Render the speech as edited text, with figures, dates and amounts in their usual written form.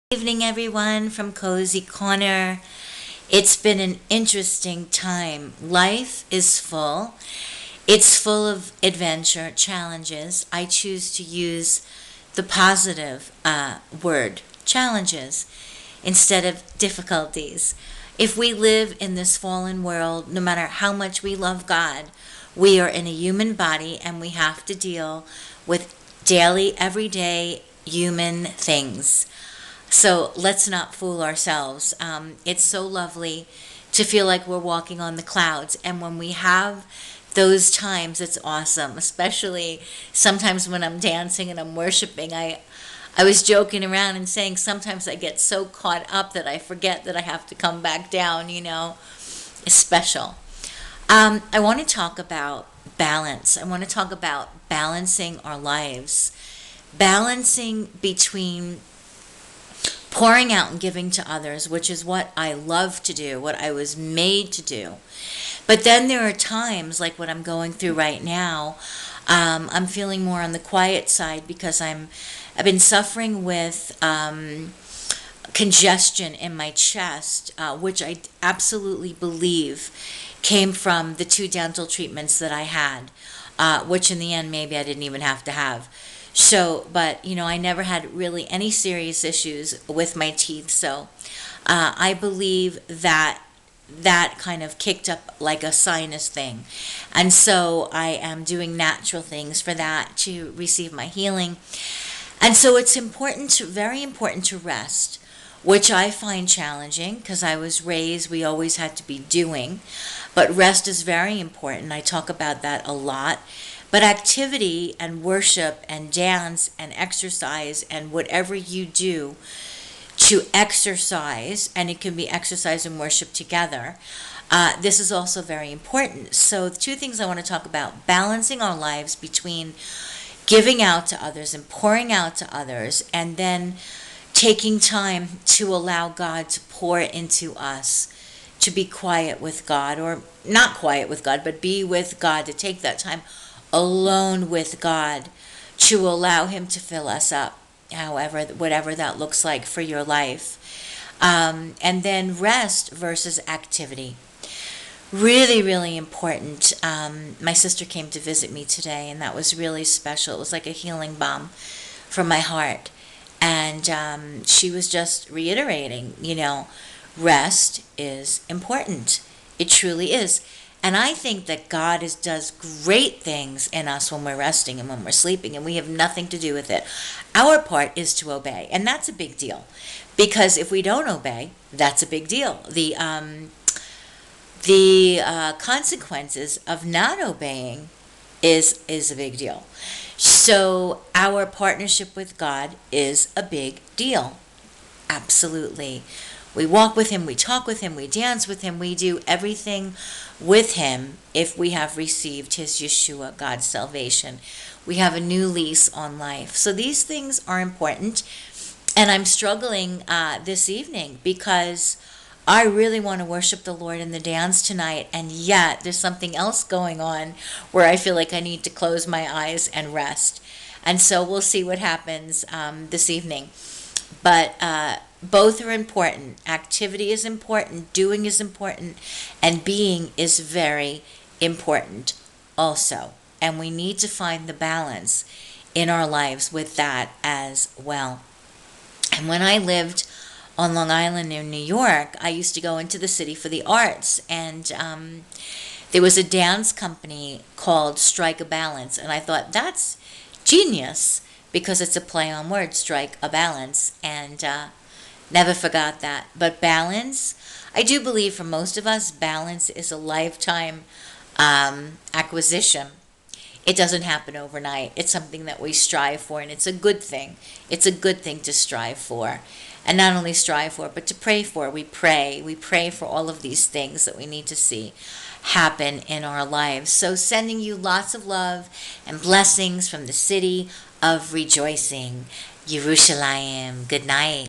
Evening, everyone, from Cozy Corner. It's been an interesting time. Life is full. It's full of adventure, challenges. I choose to use the positive word, challenges, instead of difficulties. If we live in this fallen world, no matter how much we love God, we are in a human body and we have to deal with daily, everyday human things. So let's not fool ourselves. It's so lovely to feel like we're walking on the clouds. And when we have those times, it's awesome, especially sometimes when I'm dancing and I'm worshiping. I was joking around and saying sometimes I get so caught up that I forget that I have to come back down. It's special. I want to talk about balance. I want to talk about balancing our lives, balancing between pouring out and giving to others, which is what I love to do, what I was made to do. But then there are times like what I'm going through right now. I'm feeling more on the quiet side because I've been suffering with congestion in my chest, which I absolutely believe came from the 2 dental treatments that I had, which in the end maybe I didn't even have to have. So, but I never had really any serious issues with my teeth. So, I believe that kind of kicked up like a sinus thing. And so I am doing natural things for that to receive my healing. And so it's very important to rest, which I find challenging because I was raised, we always had to be doing. But rest is very important. I talk about that a lot. But activity and worship and dance and exercise and whatever you do to exercise, and it can be exercise and worship together, this is also very important. So the 2 things I want to talk about: balancing our lives between giving out to others and pouring out to others, and then taking time to allow God to pour into us, to be quiet with God, or not quiet with God, but be with God, to take that time alone with God, to allow Him to fill us up, whatever that looks like for your life. And then rest versus activity. Really, really important. My sister came to visit me today, and that was really special. It was like a healing balm for my heart. And she was just reiterating, rest is important. It truly is. And I think that God does great things in us when we're resting and when we're sleeping, and we have nothing to do with it. Our part is to obey, and that's a big deal. Because if we don't obey, that's a big deal. The consequences of not obeying is a big deal. So our partnership with God is a big deal. Absolutely. We walk with Him, we talk with Him, we dance with Him, we do everything with Him if we have received His Yeshua, God's salvation. We have a new lease on life. So these things are important. And I'm struggling this evening because I really want to worship the Lord in the dance tonight, and yet there's something else going on where I feel like I need to close my eyes and rest. And so we'll see what happens this evening. But both are important. Activity is important, doing is important, and being is very important also. And we need to find the balance in our lives with that as well. And when I lived on Long Island in New York, I used to go into the city for the arts, and there was a dance company called Strike a Balance, and I thought, that's genius, because it's a play on words, strike a balance, and never forgot that. But balance, I do believe for most of us, balance is a lifetime acquisition. It doesn't happen overnight. It's something that we strive for, and it's a good thing. It's a good thing to strive for. And not only strive for, but to pray for. We pray. We pray for all of these things that we need to see happen in our lives. So sending you lots of love and blessings from the city of rejoicing, Yerushalayim. Good night.